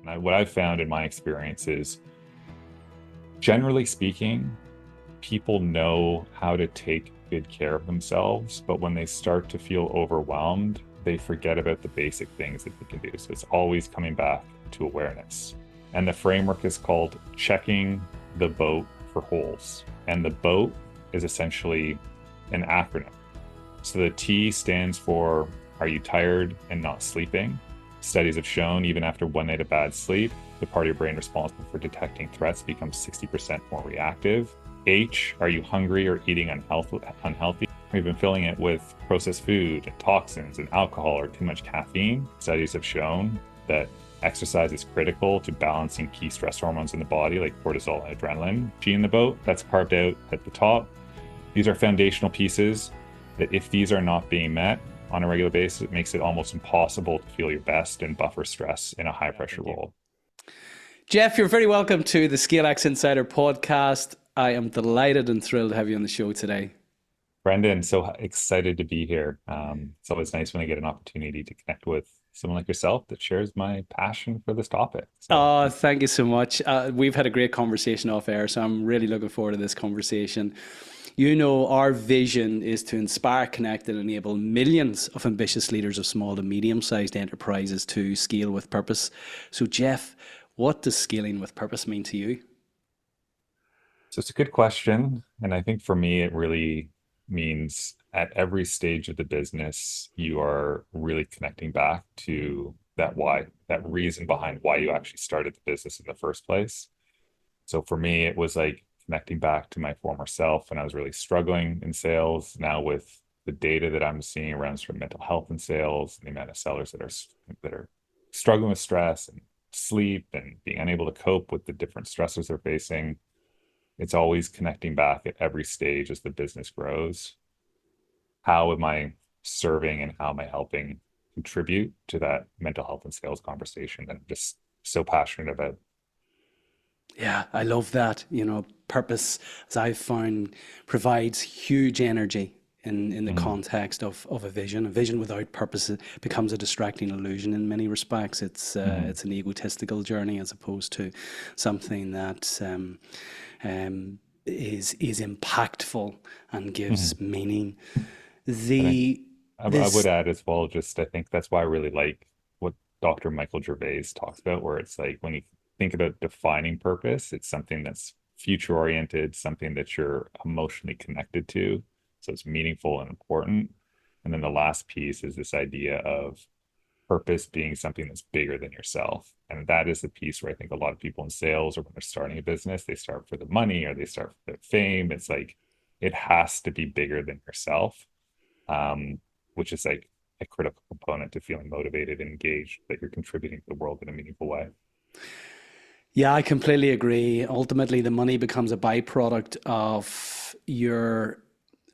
What I've found in my experience is, generally speaking, people know how to take good care of themselves, but when they start to feel overwhelmed, they forget about the basic things that they can do. So it's always coming back to awareness. And the framework is called checking the boat for holes. And the boat is essentially an acronym. So the T stands for, are you tired and not sleeping? Studies have shown even after one night of bad sleep, the part of your brain responsible for detecting threats becomes 60% more reactive. H, are you hungry or eating unhealthy? We've been filling it with processed food and toxins and alcohol or too much caffeine. Studies have shown that exercise is critical to balancing key stress hormones in the body like cortisol and adrenaline. G in the boat, that's carved out at the top. These are foundational pieces that if these are not being met on a regular basis, it makes it almost impossible to feel your best and buffer stress in a high pressure role. Jeff, you're very welcome to the ScaleX Insider podcast. I am delighted and thrilled to have you on the show today. Brendan, so excited to be here. It's always nice when I get an opportunity to connect with someone like yourself that shares my passion for this topic. Oh, thank you so much. We've had a great conversation off air, so I'm really looking forward to this conversation. You know, our vision is to inspire, connect, and enable millions of ambitious leaders of small to medium-sized enterprises to scale with purpose. So, Jeff, what does scaling with purpose mean to you? So it's a good question. And I think for me, it really means at every stage of the business, you are really connecting back to that why, that reason behind why you actually started the business in the first place. So for me, it was like connecting back to my former self when I was really struggling in sales. Now with the data that I'm seeing around sort of mental health and sales, and the amount of sellers that are struggling with stress and sleep and being unable to cope with the different stressors they're facing, it's always connecting back at every stage as the business grows. How am I serving and how am I helping contribute to that mental health and sales conversation that I'm just so passionate about? Yeah, I love that. You know, purpose, as I've found, provides huge energy in the Mhm. context of a vision. A vision without purpose becomes a distracting illusion in many respects. Mhm. It's an egotistical journey as opposed to something that is impactful and gives Mhm. meaning. And The I would this add as well, just I think that's why I really like what Dr. Michael Gervais talks about, where it's like when you think about defining purpose, it's something that's future oriented, something that you're emotionally connected to. So it's meaningful and important. And then the last piece is this idea of purpose being something that's bigger than yourself. And that is the piece where I think a lot of people in sales or when they're starting a business, they start for the money or they start for the fame. It's like it has to be bigger than yourself, um, which is like a critical component to feeling motivated and engaged that you're contributing to the world in a meaningful way. Yeah, I completely agree. Ultimately, the money becomes a byproduct of your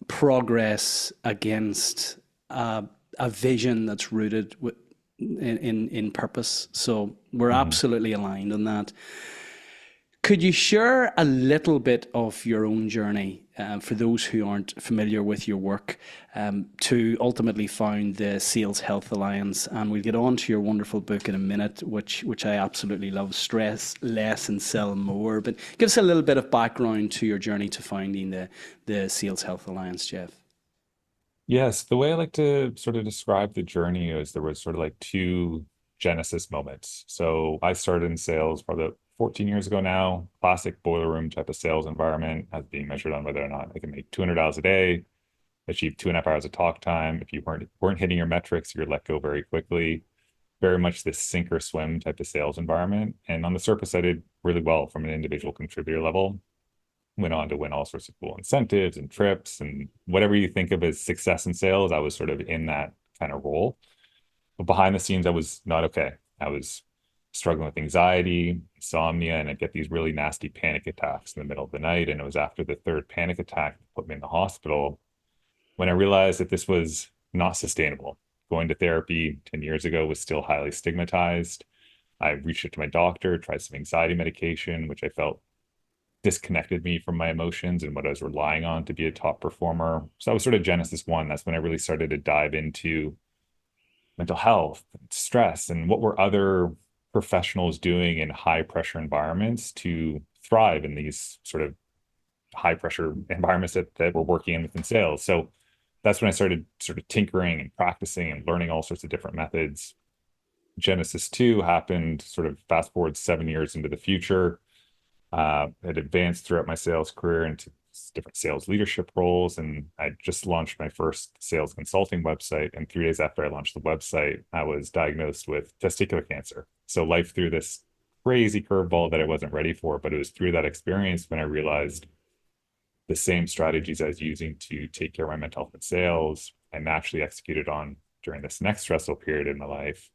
progress against a vision that's rooted in purpose. So we're Mhm. absolutely aligned on that. Could you share a little bit of your own journey for those who aren't familiar with your work to ultimately found the Sales Health Alliance? And we'll get on to your wonderful book in a minute, which I absolutely love, Stress Less and Sell More. But give us a little bit of background to your journey to finding the Sales Health Alliance, Jeff. Yes, the way I like to sort of describe the journey is there was sort of like two genesis moments. So I started in sales probably 14 years ago now, classic boiler room type of sales environment as being measured on whether or not I can make $200 a day, achieve 2.5 hours of talk time. If you weren't hitting your metrics, you're let go very quickly. Very much this sink or swim type of sales environment. And on the surface, I did really well from an individual contributor level. Went on to win all sorts of cool incentives and trips and whatever you think of as success in sales. I was sort of in that kind of role. But behind the scenes, I was not okay. I was struggling with anxiety, insomnia, and I get these really nasty panic attacks in the middle of the night. And it was after the third panic attack that put me in the hospital when I realized that this was not sustainable. Going to therapy 10 years ago was still highly stigmatized. I reached out to my doctor, tried some anxiety medication, which I felt disconnected me from my emotions and what I was relying on to be a top performer. So that was sort of Genesis one. That's when I really started to dive into mental health, stress, and what were other professionals doing in high pressure environments to thrive in these sort of high pressure environments that we're working in within sales. So that's when I started sort of tinkering and practicing and learning all sorts of different methods. Genesis 2 happened sort of fast forward 7 years into the future. It advanced throughout my sales career into different sales leadership roles. And I just launched my first sales consulting website. And 3 days after I launched the website, I was diagnosed with testicular cancer. So life threw this crazy curveball that I wasn't ready for. But it was through that experience when I realized the same strategies I was using to take care of my mental health and sales, I naturally executed on during this next stressful period in my life.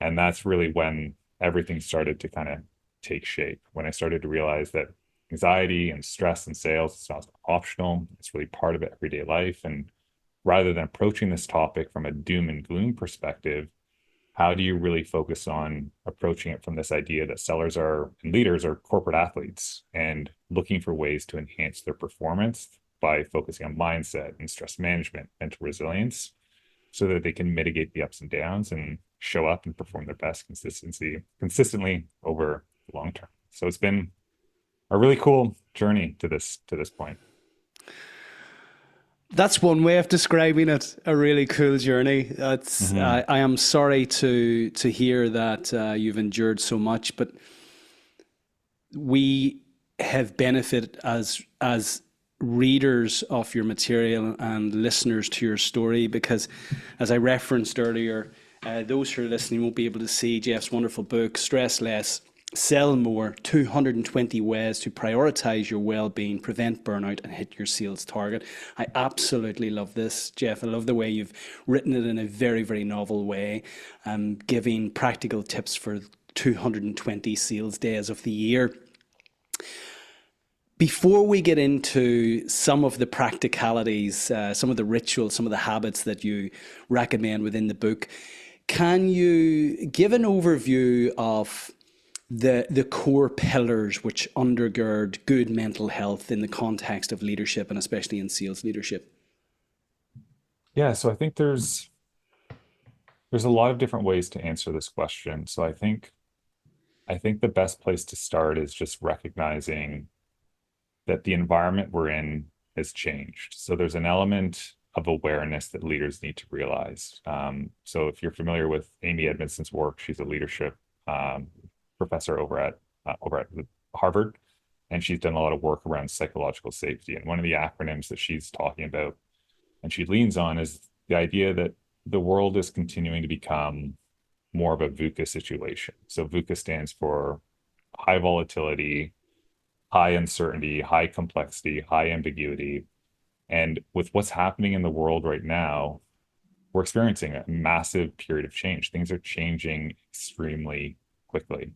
And that's really when everything started to kind of take shape. When I started to realize that anxiety and stress and sales is not optional, it's really part of everyday life. And rather than approaching this topic from a doom and gloom perspective, how do you really focus on approaching it from this idea that sellers are and leaders are corporate athletes and looking for ways to enhance their performance by focusing on mindset and stress management, mental resilience, so that they can mitigate the ups and downs and show up and perform their best consistently over the long term. So it's been a really cool journey to this point. That's one way of describing it. A really cool journey. That's. Hmm. I am sorry to hear that you've endured so much, but we have benefited as readers of your material and listeners to your story because, as I referenced earlier, those who are listening won't be able to see Jeff's wonderful book, Stress Less, Sell More, 220 Ways to Prioritize Your Well-Being, Prevent Burnout and Hit Your Sales Target. I absolutely love this, Jeff. I love the way you've written it in a very, very novel way, giving practical tips for 220 sales days of the year. Before we get into some of the practicalities, some of the rituals, some of the habits that you recommend within the book, can you give an overview of the core pillars which undergird good mental health in the context of leadership and especially in sales leadership? Yeah, so I think there's a lot of different ways to answer this question. So I think the best place to start is just recognizing that the environment we're in has changed. So there's an element of awareness that leaders need to realize. So if you're familiar with Amy Edmondson's work, she's a leadership um, professor over at Harvard, and she's done a lot of work around psychological safety. And one of the acronyms that she's talking about and she leans on is the idea that the world is continuing to become more of a VUCA situation. So VUCA stands for high volatility, high uncertainty, high complexity, high ambiguity. And with what's happening in the world right now, we're experiencing a massive period of change. Things are changing extremely quickly.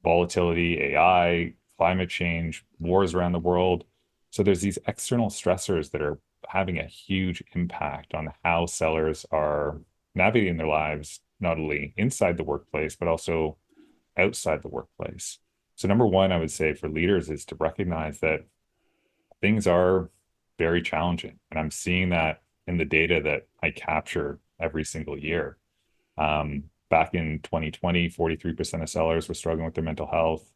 Volatility, AI, climate change, wars around the world. So there's these external stressors that are having a huge impact on how sellers are navigating their lives, not only inside the workplace, but also outside the workplace. So number one, I would say for leaders is to recognize that things are very challenging. And I'm seeing that in the data that I capture every single year. Back in 2020, 43% of sellers were struggling with their mental health.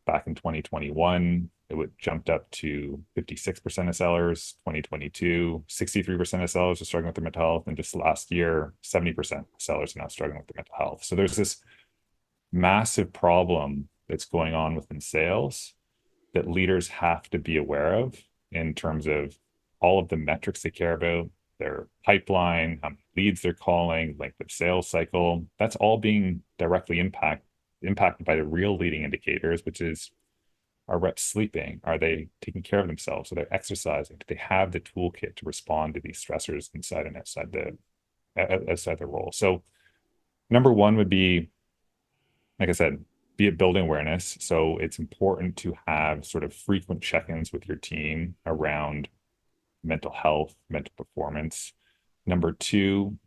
Back in 2021, it would jumped up to 56% of sellers. 2022, 63% of sellers are struggling with their mental health. And just last year, 70% of sellers are now struggling with their mental health. So there's this massive problem that's going on within sales that leaders have to be aware of in terms of all of the metrics they care about, their pipeline, how many leads they're calling, length of sales cycle. That's all being directly impacted by the real leading indicators, which is, are reps sleeping? Are they taking care of themselves? Are they exercising? Do they have the toolkit to respond to these stressors inside and outside the role? So number one would be, like I said, be it building awareness. So it's important to have sort of frequent check-ins with your team around mental health, mental performance. Number two,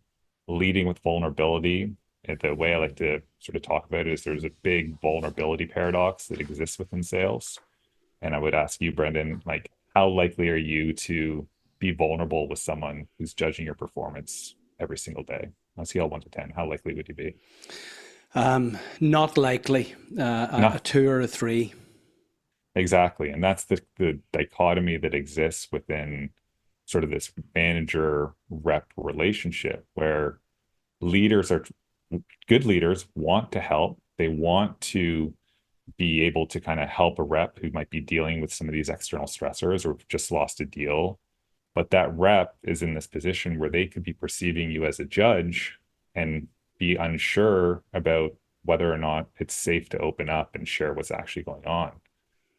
leading with vulnerability. And the way I like to sort of talk about it is there's a big vulnerability paradox that exists within sales. And I would ask you, Brendan, like, how likely are you to be vulnerable with someone who's judging your performance every single day? On a scale of 1 to 10, how likely would you be? Not likely. A No, two or a three. exactly. And that's the dichotomy that exists within sort of this manager rep relationship where leaders are good leaders want to help. They want to be able to kind of help a rep who might be dealing with some of these external stressors or just lost a deal. But that rep is in this position where they could be perceiving you as a judge and be unsure about whether or not it's safe to open up and share what's actually going on.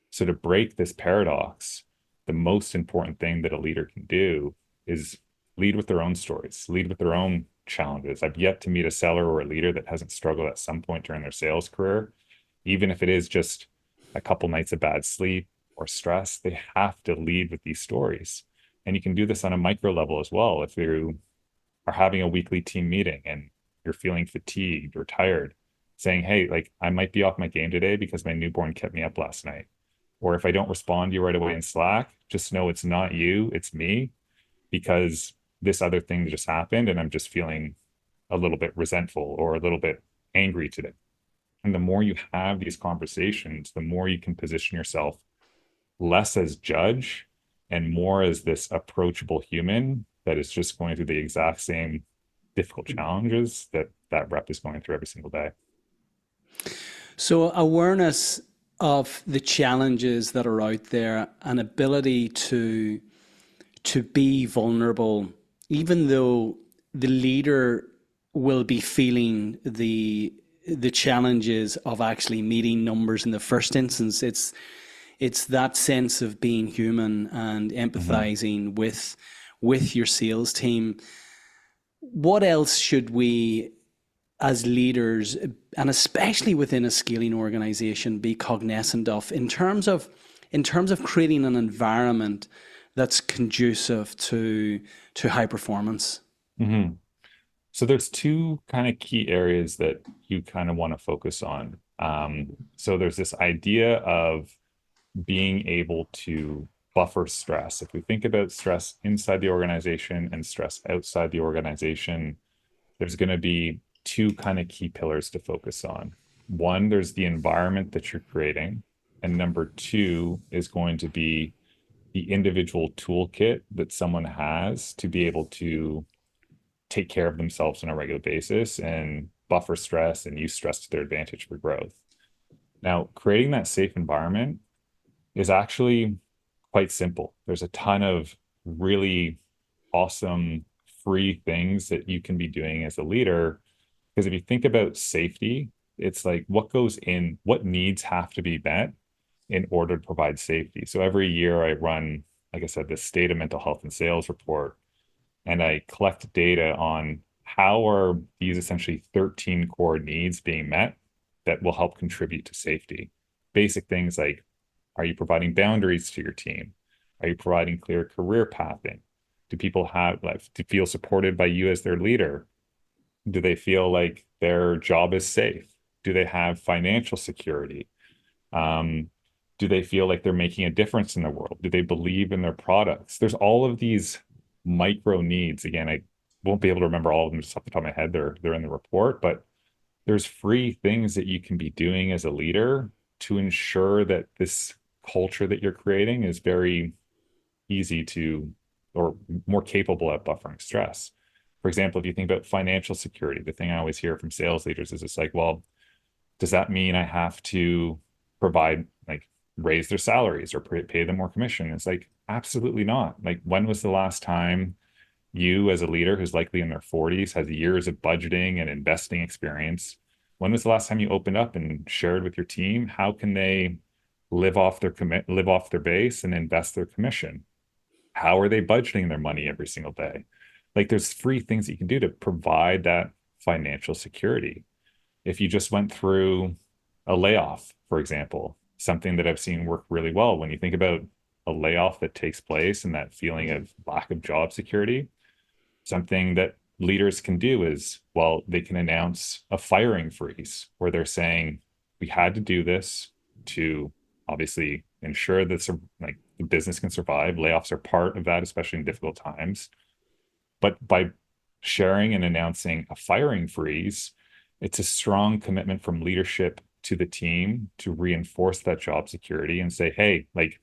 So, to break this paradox, the most important thing that a leader can do is lead with their own stories, lead with their own challenges. I've yet to meet a seller or a leader that hasn't struggled at some point during their sales career, even if it is just a couple nights of bad sleep or stress. They have to lead with these stories. And you can do this on a micro level as well. If you are having a weekly team meeting and you're feeling fatigued or tired, saying, hey, like I might be off my game today because my newborn kept me up last night. Or if I don't respond to you right away in Slack, just know it's not you, it's me, because this other thing just happened and I'm just feeling a little bit resentful or a little bit angry today. And the more you have these conversations, the more you can position yourself less as judge and more as this approachable human that is just going through the exact same difficult challenges that that rep is going through every single day. So, awareness of the challenges that are out there, an ability to be vulnerable, even though the leader will be feeling the challenges of actually meeting numbers in the first instance. It's that sense of being human and Mm-hmm. empathizing with your sales team. What else should we as leaders, and especially within a scaling organization, be cognizant of in terms of creating an environment that's conducive to high performance? Mm-hmm. So there's two kind of key areas that you kind of want to focus on. So there's this idea of being able to buffer stress. If we think about stress inside the organization and stress outside the organization, there's going to be two kind of key pillars to focus on. One, there's the environment that you're creating. And number two is going to be the individual toolkit that someone has to be able to take care of themselves on a regular basis and buffer stress and use stress to their advantage for growth. Now, creating that safe environment is actually quite simple. There's a ton of really awesome free things that you can be doing as a leader. Because if you think about safety, it's like what goes in, what needs have to be met in order to provide safety. So every year I run, like I said, this state of mental health and sales report, and I collect data on how are these essentially 13 core needs being met that will help contribute to safety. Basic things like, are you providing boundaries to your team? Are you providing clear career pathing? Do people have like to feel supported by you as their leader? Do they feel like their job is safe? Do they have financial security? Um, do they feel like they're making a difference in the world? Do they believe in their products? There's all of these micro needs. Again, I won't be able to remember all of them just off the top of my head. They're in the report, but there's free things that you can be doing as a leader to ensure that this culture that you're creating is very easy to or more capable at buffering stress. For example, if you think about financial security, the thing I always hear from sales leaders is it's like, well, does that mean I have to provide like raise their salaries or pay them more commission? It's like, absolutely not. Like, when was the last time you, as a leader who's likely in their 40s, has years of budgeting and investing experience? When was the last time you opened up and shared with your team how can they live off their base and invest their commission? How are they budgeting their money every single day? Like, there's free things that you can do to provide that financial security. If you just went through a layoff, for example, something that I've seen work really well when you think about a layoff that takes place and that feeling of lack of job security, something that leaders can do is, well, they can announce a firing freeze where they're saying, we had to do this to obviously ensure that like the business can survive. Layoffs are part of that, especially in difficult times. But by sharing and announcing a firing freeze, It's a strong commitment from leadership to the team to reinforce that job security and say, hey, like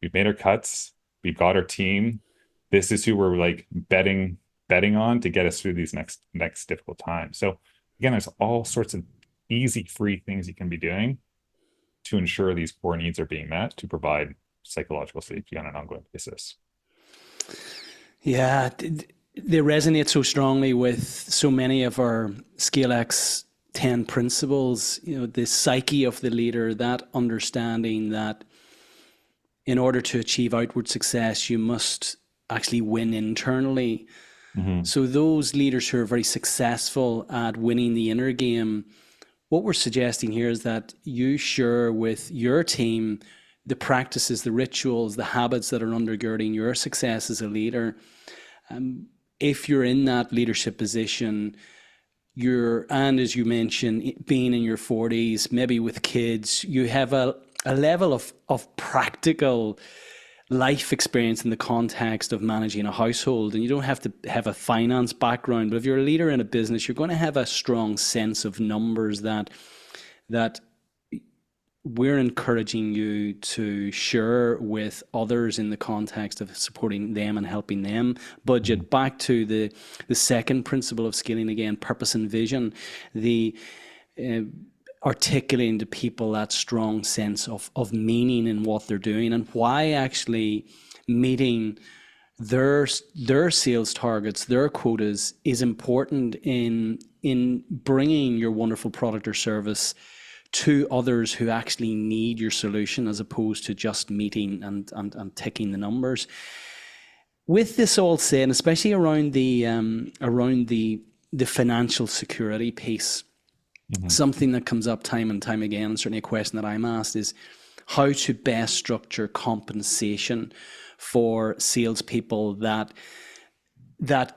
we've made our cuts, we've got our team. This is who we're like betting on to get us through these next difficult times. So again, there's all sorts of easy, free things you can be doing to ensure these core needs are being met to provide psychological safety on an ongoing basis. Yeah, they resonate so strongly with so many of our ScaleX 10 principles. You know, the psyche of the leader, that understanding that in order to achieve outward success, you must actually win internally. Mm-hmm. So those leaders who are very successful at winning the inner game, what we're suggesting here is that you share with your team the practices, the rituals, the habits that are undergirding your success as a leader. If you're in that leadership position, and as you mentioned, being in your 40s, maybe with kids, you have a level of practical life experience in the context of managing a household, and you don't have to have a finance background, but if you're a leader in a business, you're going to have a strong sense of numbers that we're encouraging you to share with others in the context of supporting them and helping them Mm-hmm. budget. Back to the second principle of scaling again, purpose and vision, the uh, articulating to people that strong sense of meaning in what they're doing and why actually meeting their sales targets, their quotas is important in bringing your wonderful product or service to others who actually need your solution as opposed to just meeting and ticking the numbers. With this all said, and especially around the financial security piece, Mm-hmm. something that comes up time and time again, and certainly a question that I'm asked is how to best structure compensation for salespeople that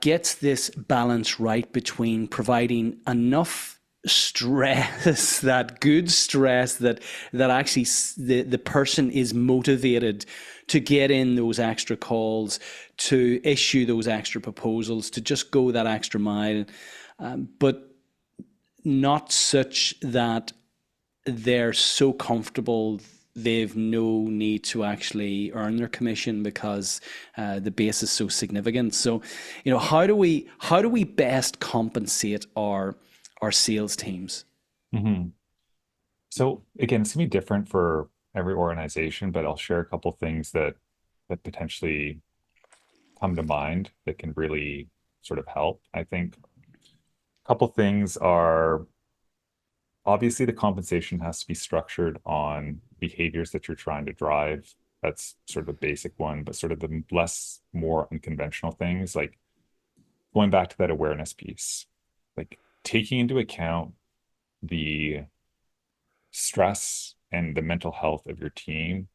gets this balance right between providing enough stress, that good stress that actually the person is motivated to get in those extra calls, to issue those extra proposals, to just go that extra mile, but not such that they're so comfortable they've no need to actually earn their commission because the base is so significant. So, you know, how do we best compensate our sales teams? Mm-hmm. So again, it's gonna be different for every organization, but I'll share a couple things that potentially come to mind that can really sort of help. I think a couple things are obviously the compensation has to be structured on behaviors that you're trying to drive. That's sort of a basic one, but sort of the less, more unconventional things, like going back to that awareness piece, like taking into account the stress and the mental health of your team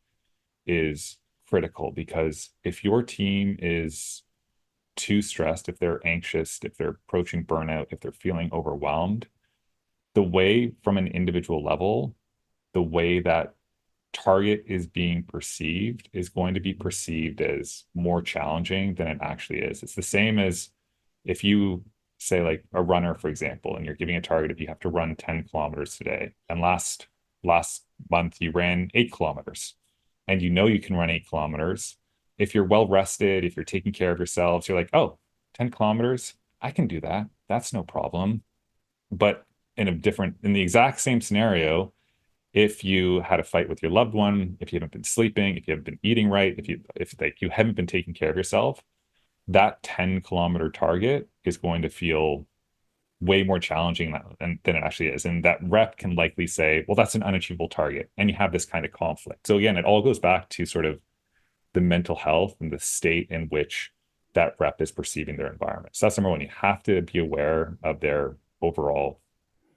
is critical because if your team is too stressed, if they're anxious, if they're approaching burnout, if they're feeling overwhelmed, the way from an individual level, the way that target is being perceived is going to be perceived as more challenging than it actually is. It's the same as if you say like a runner, for example, and you're giving a target if you have to run 10 kilometers today, and last month you ran 8 kilometers, and you know you can run 8 kilometers. If you're well rested, if you're taking care of yourselves, you're like, oh, 10 kilometers, I can do that. That's no problem. But in the exact same scenario, if you had a fight with your loved one, if you haven't been sleeping, if you haven't been eating right, if like you haven't been taking care of yourself, that 10-kilometer target is going to feel way more challenging than it actually is. And that rep can likely say, well, that's an unachievable target. And you have this kind of conflict. So again, it all goes back to sort of the mental health and the state in which that rep is perceiving their environment. So that's number one. You have to be aware of their overall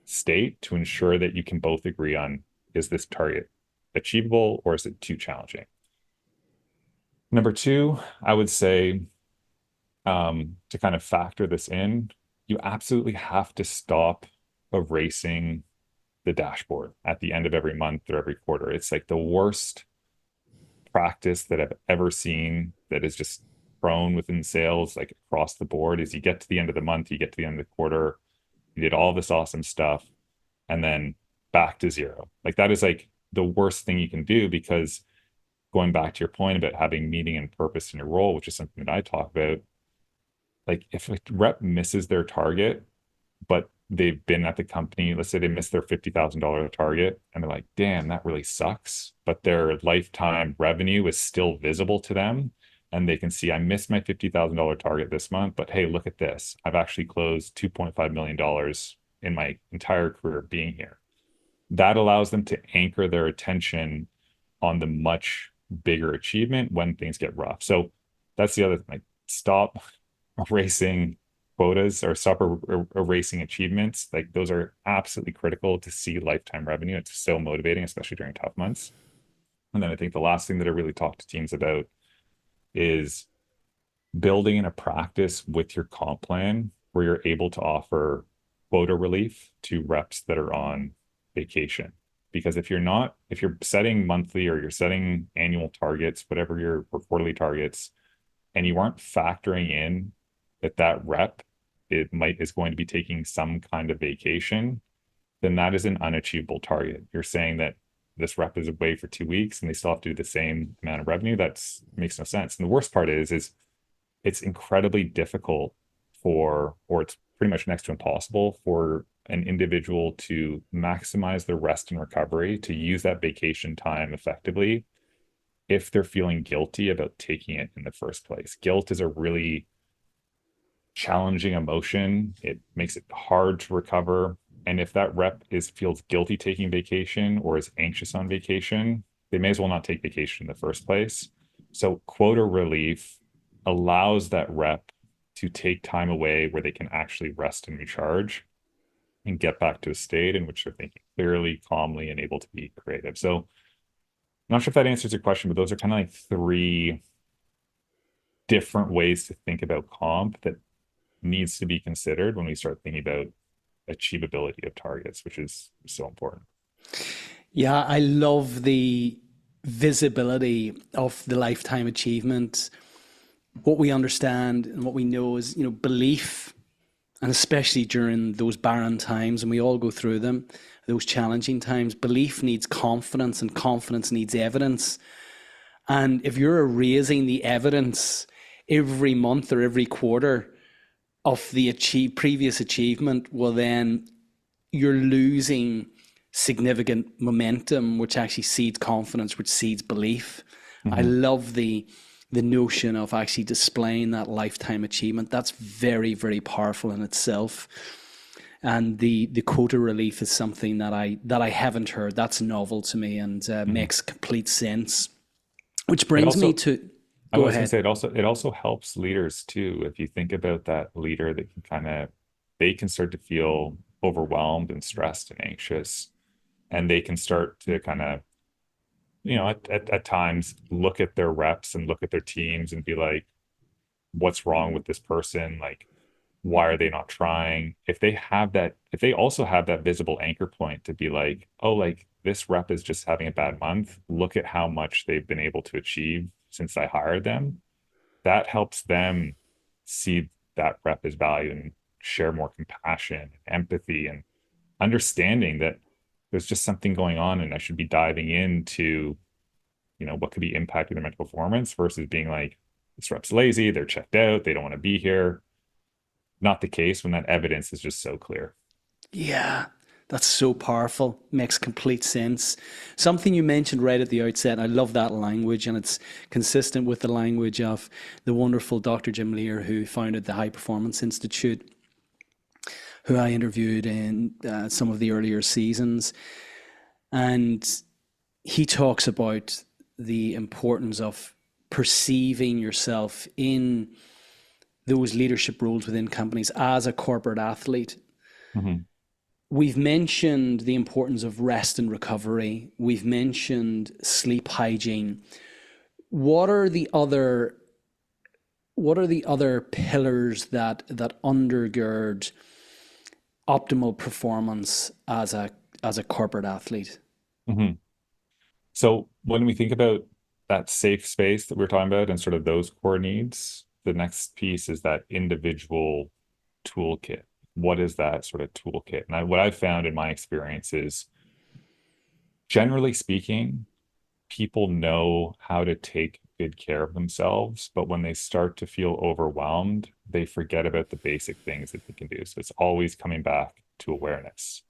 state to ensure that you can both agree on, is this target achievable or is it too challenging? Number two, I would say to kind of factor this in, you absolutely have to stop erasing the dashboard at the end of every month or every quarter. It's like the worst practice that I've ever seen that is just prone within sales, like across the board, is you get to the end of the month, you get to the end of the quarter, You did all this awesome stuff and then back to zero. Like that is like the worst thing you can do because going back to your point about having meaning and purpose in your role, which is something that I talk about, like if a rep misses their target, but they've been at the company, let's say they missed their $50,000 target and they're like, damn, that really sucks. But their lifetime revenue is still visible to them. And they can see, I missed my $50,000 target this month, but hey, look at this. I've actually closed $2.5 million in my entire career being here. That allows them to anchor their attention on the much bigger achievement when things get rough. So that's the other thing. Like stop erasing quotas or stop erasing achievements. Like those are absolutely critical to see lifetime revenue. It's so motivating, especially during tough months. And then I think the last thing that I really talk to teams about is building in a practice with your comp plan where you're able to offer quota relief to reps that are on vacation. Because if you're setting monthly or you're setting annual targets, whatever your or quarterly targets, and you aren't factoring in that rep is going to be taking some kind of vacation, then that is an unachievable target. You're saying that this rep is away for 2 weeks and they still have to do the same amount of revenue. That's makes no sense. And the worst part is it's incredibly difficult or it's pretty much next to impossible for an individual to maximize their rest and recovery, to use that vacation time effectively if they're feeling guilty about taking it in the first place. Guilt is a really challenging emotion. It makes it hard to recover. And if that rep feels guilty taking vacation or is anxious on vacation, they may as well not take vacation in the first place. So quota relief allows that rep to take time away where they can actually rest and recharge and get back to a state in which they're thinking clearly, calmly, and able to be creative. So I'm not sure if that answers your question, but those are kind of like three different ways to think about comp that needs to be considered when we start thinking about achievability of targets, which is so important. Yeah, I love the visibility of the lifetime achievement. What we understand and what we know is, belief, and especially during those barren times, and we all go through them, those challenging times, belief needs confidence and confidence needs evidence. And if you're erasing the evidence every month or every quarter of the previous achievement, well, then you're losing significant momentum, which actually seeds confidence, which seeds belief. I Mm-hmm. love the notion of actually displaying that lifetime achievement. That's very, very powerful in itself. And the quota relief is something that I haven't heard. That's novel to me and Mm-hmm. makes complete sense. Which It brings me also, to I go was going to ahead. say it also helps leaders too. If you think about that leader that can they can start to feel overwhelmed and stressed and anxious, and they can start to at times look at their reps and look at their teams and be like, what's wrong with this person? Like, why are they not trying? If they also have that visible anchor point to be like, oh, like this rep is just having a bad month. Look at how much they've been able to achieve since I hired them. That helps them see that rep as valued and share more compassion, empathy, and understanding that there's just something going on and I should be diving into, what could be impacting their mental performance versus being like, this rep's lazy, they're checked out, they don't want to be here. Not the case when that evidence is just so clear. Yeah, that's so powerful. Makes complete sense. Something you mentioned right at the outset, I love that language, and it's consistent with the language of the wonderful Dr. Jim Lear, who founded the High Performance Institute, who I interviewed in some of the earlier seasons. And he talks about the importance of perceiving yourself in those leadership roles within companies as a corporate athlete. Mm-hmm. We've mentioned the importance of rest and recovery. We've mentioned sleep hygiene. What are the other pillars that undergird optimal performance as a corporate athlete? Mm-hmm. So when we think about that safe space that we're talking about and sort of those core needs, the next piece is that individual toolkit. what is that sort of toolkit? And what I've found in my experience is, generally speaking, people know how to take good care of themselves, but when they start to feel overwhelmed, they forget about the basic things that they can do. So it's always coming back to awareness.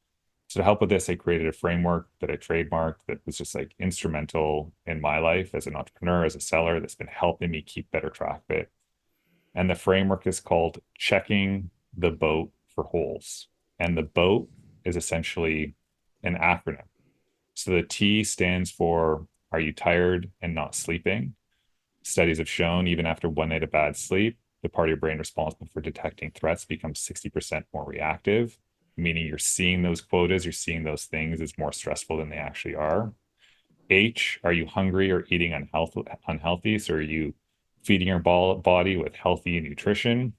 So to help with this, I created a framework that I trademarked that was just like instrumental in my life as an entrepreneur, as a seller, that's been helping me keep better track of it. And the framework is called checking the boat for holes. And the boat is essentially an acronym. So the T stands for, are you tired and not sleeping? Studies have shown even after one night of bad sleep, the part of your brain responsible for detecting threats becomes 60% more reactive, meaning you're seeing those quotas, you're seeing those things as more stressful than they actually are. H, are you hungry or eating unhealthy? So are you feeding your body with healthy nutrition?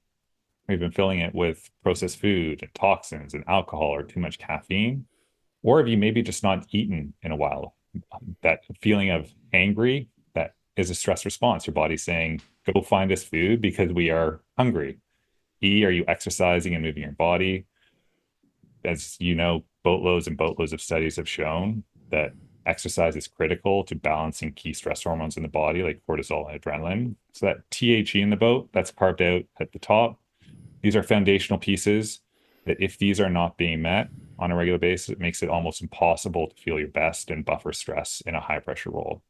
We've been filling it with processed food and toxins and alcohol or too much caffeine. Or have you maybe just not eaten in a while? That feeling of angry, that is a stress response. Your body's saying, go find us food because we are hungry. E, are you exercising and moving your body? As you know, boatloads and boatloads of studies have shown that exercise is critical to balancing key stress hormones in the body, like cortisol and adrenaline. So that THE in the boat, that's carved out at the top. These are foundational pieces that if these are not being met on a regular basis, it makes it almost impossible to feel your best and buffer stress in a high pressure role.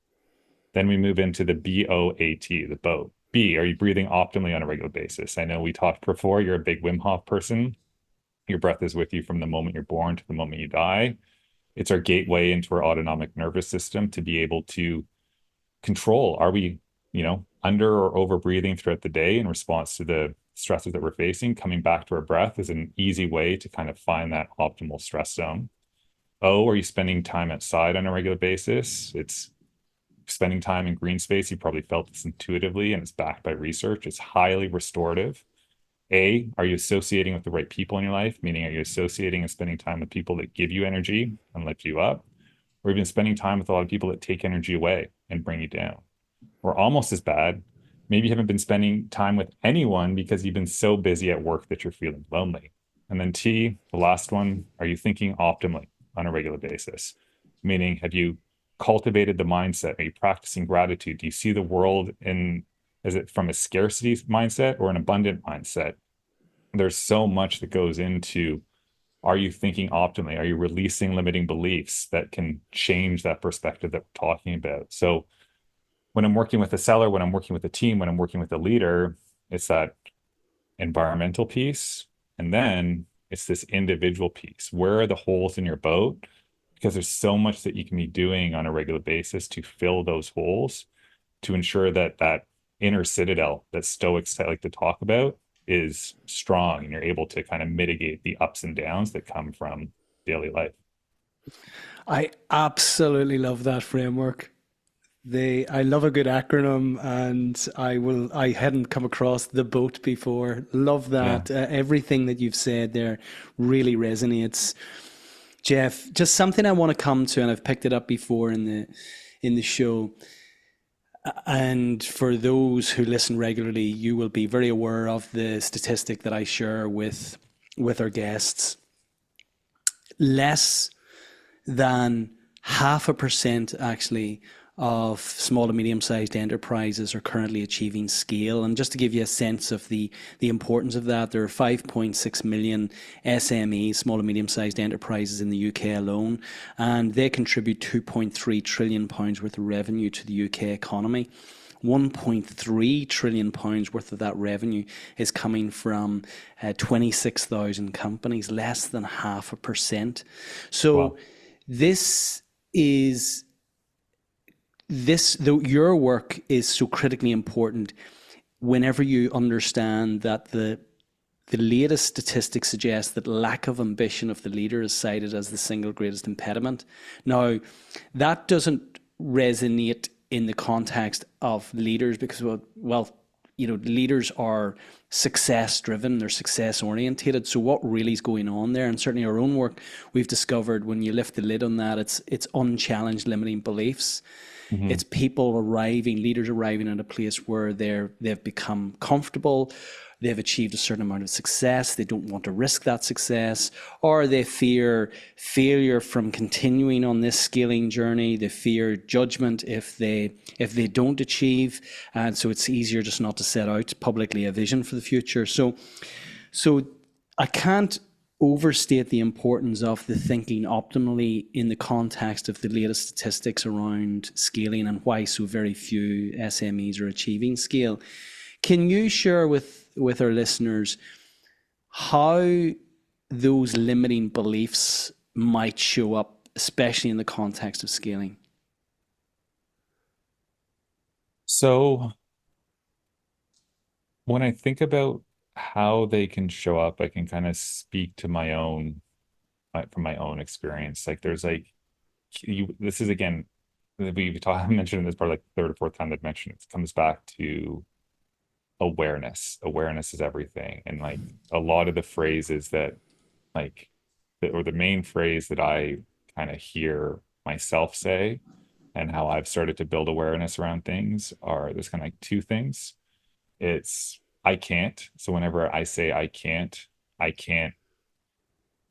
Then we move into the BOAT, the boat. B, are you breathing optimally on a regular basis? I know we talked before, you're a big Wim Hof person. Your breath is with you from the moment you're born to the moment you die. It's our gateway into our autonomic nervous system to be able to control, are we, under or over breathing throughout the day in response to the stresses that we're facing? Coming back to our breath is an easy way to kind of find that optimal stress zone. Oh, are you spending time outside on a regular basis? It's spending time in green space. You probably felt this intuitively, and it's backed by research. It's highly restorative. A, are you associating with the right people in your life? Meaning, are you associating and spending time with people that give you energy and lift you up? Or even spending time with a lot of people that take energy away and bring you down? Or almost as bad, maybe you haven't been spending time with anyone because you've been so busy at work that you're feeling lonely. And then T, the last one, are you thinking optimally on a regular basis? Meaning, have you cultivated the mindset? Are you practicing gratitude? Do you see the world is it from a scarcity mindset or an abundant mindset? There's so much that goes into, are you thinking optimally? Are you releasing limiting beliefs that can change that perspective that we're talking about? So when I'm working with a seller, when I'm working with a team, when I'm working with a leader, it's that environmental piece. And then it's this individual piece. Where are the holes in your boat? Because there's so much that you can be doing on a regular basis to fill those holes, to ensure that that inner citadel that Stoics like to talk about is strong and you're able to kind of mitigate the ups and downs that come from daily life. I absolutely love that framework. I love a good acronym, and I hadn't come across the boat before. Love Yeah. that. Everything that you've said there really resonates. Jeff, just something I want to come to, and I've picked it up before in the show. And for those who listen regularly, you will be very aware of the statistic that I share with our guests. Less than 0.5% actually of small and medium-sized enterprises are currently achieving scale. And just to give you a sense of the importance of that, there are 5.6 million SMEs, small and medium-sized enterprises in the UK alone, and they contribute 2.3 trillion pounds worth of revenue to the UK economy. 1.3 trillion pounds worth of that revenue is coming from 26,000 companies, less than 0.5%. So Wow. this is your work is so critically important whenever you understand that the latest statistics suggest that lack of ambition of the leader is cited as the single greatest impediment. Now, that doesn't resonate in the context of leaders because, leaders are success driven, they're success orientated. So what really is going on there? And certainly our own work, we've discovered when you lift the lid on that, it's unchallenged limiting beliefs. Hmm. It's leaders arriving at a place where they've become comfortable. they've achieved a certain amount of success, they don't want to risk that success, or they fear failure from continuing on this scaling journey. They fear judgment if they don't achieve, and so it's easier just not to set out publicly a vision for the future. So I can't overstate the importance of the thinking optimally in the context of the latest statistics around scaling and why so very few SMEs are achieving scale. Can you share with our listeners how those limiting beliefs might show up, especially in the context of scaling? So when I think about how they can show up, I can kind of speak to my own from my own experience. Like there's like this is again I mentioned in this part like third or fourth time that mentioned it comes back to awareness. Awareness is everything. And like a lot of the phrases that like or the main phrase that I kind of hear myself say and how I've started to build awareness around things are there's kind of like two things. It's I can't. So whenever I say I can't,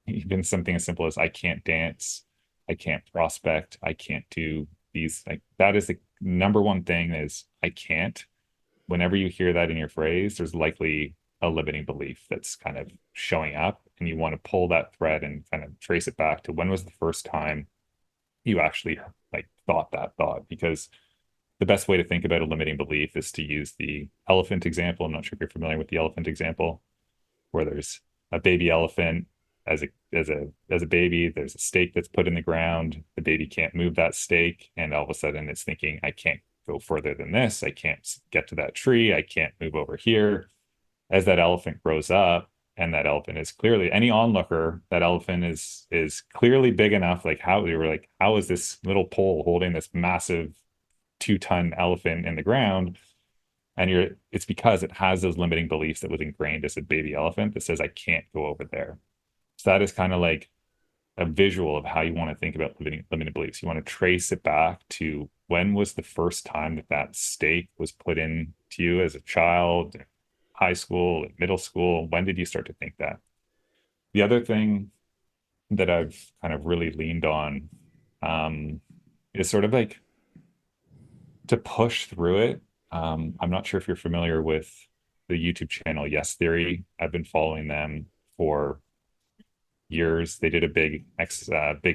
even something as simple as I can't dance, I can't prospect, I can't do these, like that is the number one thing is I can't. Whenever you hear that in your phrase, there's likely a limiting belief that's kind of showing up, and you want to pull that thread and kind of trace it back to when was the first time you actually like thought that thought. Because the best way to think about a limiting belief is to use the elephant example. I'm not sure if you're familiar with the elephant example, where there's a baby elephant as a baby, there's a stake that's put in the ground. The baby can't move that stake, and all of a sudden it's thinking, I can't go further than this. I can't get to that tree. I can't move over here. As that elephant grows up, and that elephant is clearly any onlooker, that elephant is clearly big enough. Like how we were like, how is this little pole holding this massive 2-ton elephant in the ground? And it's because it has those limiting beliefs that was ingrained as a baby elephant that says I can't go over there. So that is kind of like a visual of how you want to think about limiting beliefs. You want to trace it back to when was the first time that that stake was put in to you as a child, high school, middle school. When did you start to think that? The other thing that I've kind of really leaned on is sort of like to push through it. I'm not sure if you're familiar with the YouTube channel Yes Theory. I've been following them for years. They did a big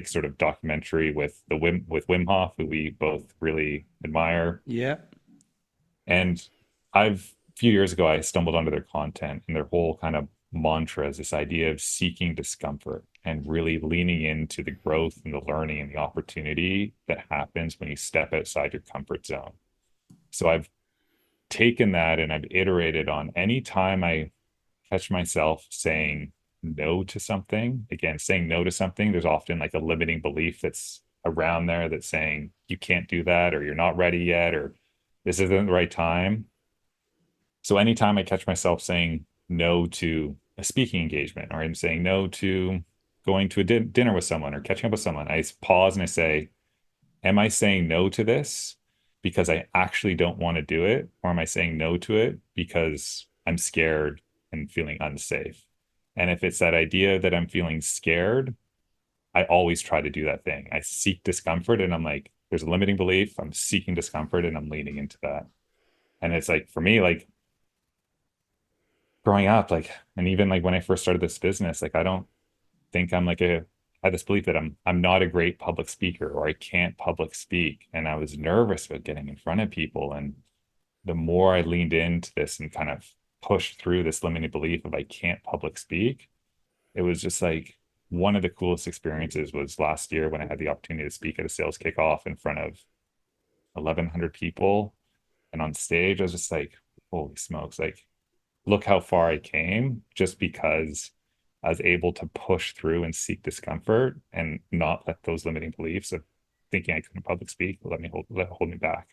sort of documentary with Wim Hof, who we both really admire. Yeah. And a few years ago, I stumbled onto their content, and their whole kind of mantra is this idea of seeking discomfort and really leaning into the growth and the learning and the opportunity that happens when you step outside your comfort zone. So I've taken that and I've iterated on any time I catch myself saying no to something. Again, saying no to something, there's often like a limiting belief that's around there that's saying you can't do that, or you're not ready yet, or this isn't the right time. So anytime I catch myself saying no to a speaking engagement, or I'm saying no to going to a dinner with someone or catching up with someone, I pause and I say, am I saying no to this because I actually don't want to do it? Or am I saying no to it because I'm scared and feeling unsafe? And if it's that idea that I'm feeling scared, I always try to do that thing. I seek discomfort, and I'm like, there's a limiting belief. I'm seeking discomfort and I'm leaning into that. And it's like, for me, like growing up, like, and even like when I first started this business, like, I don't think I had this belief that I'm not a great public speaker, or I can't public speak. And I was nervous about getting in front of people. And the more I leaned into this and kind of pushed through this limiting belief of I can't public speak, it was just like one of the coolest experiences was last year when I had the opportunity to speak at a sales kickoff in front of 1,100 people. And on stage, I was just like, holy smokes, like, look how far I came just because I was able to push through and seek discomfort and not let those limiting beliefs of thinking I couldn't public speak let hold me back.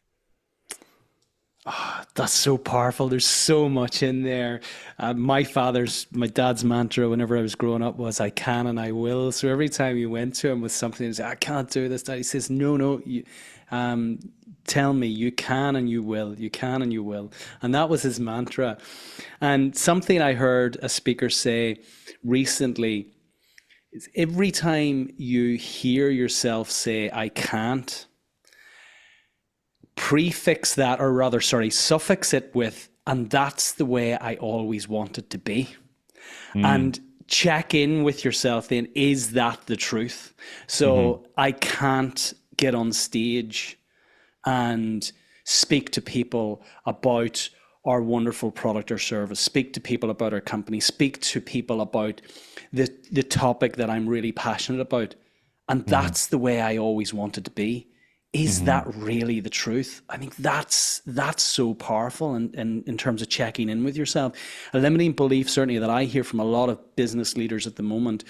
That's so powerful. There's so much in there. My dad's mantra whenever I was growing up was, I can and I will. So every time you went to him with something, he said, I can't do this, Dad. He says, no, no, um, tell me you can and you will. You can and you will. And that was his mantra. And something I heard a speaker say recently is every time you hear yourself say, I can't, prefix that, or rather, sorry, suffix it with, and that's the way I always wanted to be. Mm, And check in with yourself then, is that the truth? hmm So I can't get on stage and speak to people about our wonderful product or service, speak to people about our company, speak to people about the topic that I'm really passionate about. And hmm that's the way I always wanted to be. Is hmm that really the truth? I think that's so powerful and in terms of checking in with yourself. A limiting belief, certainly, that I hear from a lot of business leaders at the moment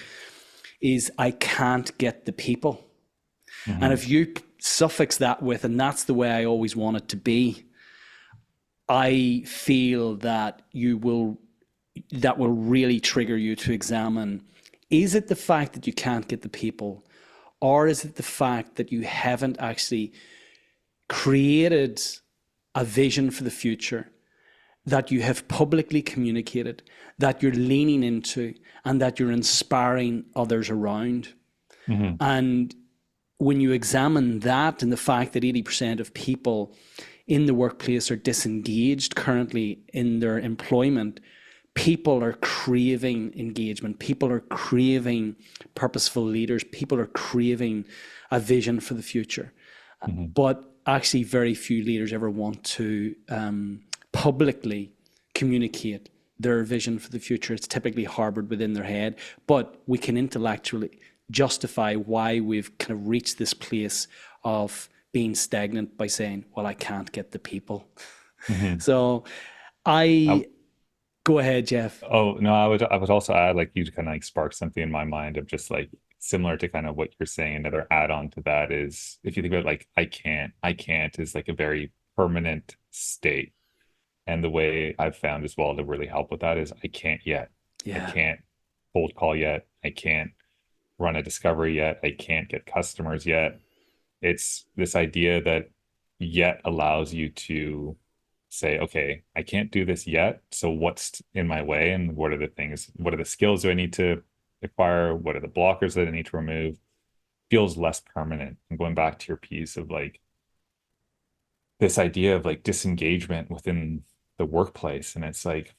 is, I can't get the people. And hmm if you suffix that with, and that's the way I always want it to be, I feel that that will really trigger you to examine, is it the fact that you can't get the people, or is it the fact that you haven't actually created a vision for the future that you have publicly communicated, that you're leaning into, and that you're inspiring others around? hmm And when you examine that, and the fact that 80% of people in the workplace are disengaged currently in their employment, people are craving engagement. People are craving purposeful leaders. People are craving a vision for the future. hmm But actually, very few leaders ever want to publicly communicate their vision for the future. It's typically harbored within their head, but we can intellectually justify why we've kind of reached this place of being stagnant by saying, well, I can't get the people. hmm So I, I go ahead, Jeff. oh no, I would also add, like, you kind of like spark something in my mind of just like similar to kind of what you're saying. Another add-on to that is, if you think about like, I can't is like a very permanent state. And the way I've found as well to really help with that is, I can't yet. I Yeah. can't cold call yet. I can't run a discovery yet. I can't get customers yet. It's this idea that yet allows you to say, okay, I can't do this yet. So what's in my way? And what are the things, what are the skills do I need to acquire? What are the blockers that I need to remove? Feels less permanent. And going back to your piece of like this idea of like disengagement within the workplace. And it's like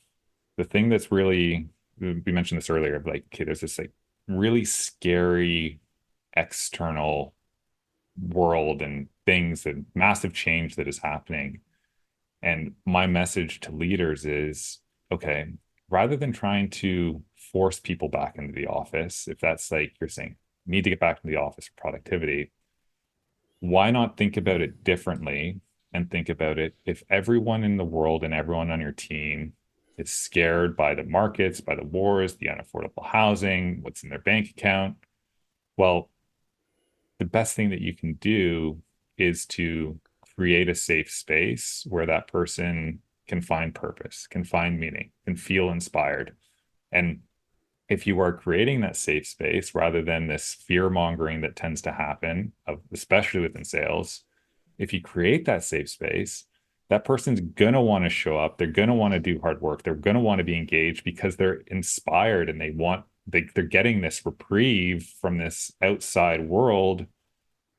the thing that's really, we mentioned this earlier, like, okay, there's this like really scary external world and things and massive change that is happening. And my message to leaders is, okay, rather than trying to force people back into the office, if that's like you're saying, need to get back into the office for productivity, why not think about it differently and think about it, if everyone in the world and everyone on your team is scared by the markets, by the wars, the unaffordable housing, what's in their bank account, well, the best thing that you can do is to create a safe space where that person can find purpose, can find meaning, can feel inspired. And if you are creating that safe space rather than this fear mongering that tends to happen, especially within sales, if you create that safe space, that person's going to want to show up. They're going to want to do hard work. They're going to want to be engaged because they're inspired and they're getting this reprieve from this outside world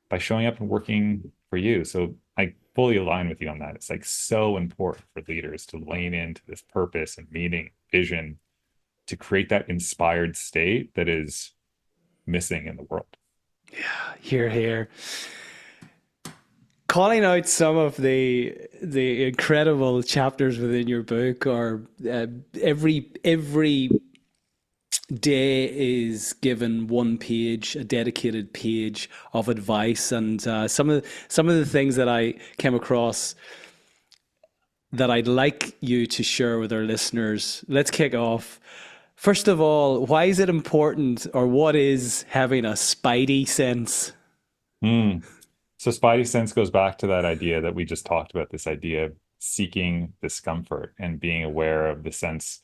by showing up and working for you. So I fully align with you on that. It's like so important for leaders to lean into this purpose and meaning, vision, to create that inspired state that is missing in the world. Here, here. Calling out some of the incredible chapters within your book, or every day is given one page, a dedicated page of advice, and some of the things that I came across that I'd like you to share with our listeners. Let's kick off. First of all, why is it important, or what is having a spidey sense? Mm. So Spidey sense goes back to that idea that we just talked about, this idea of seeking discomfort and being aware of the sense.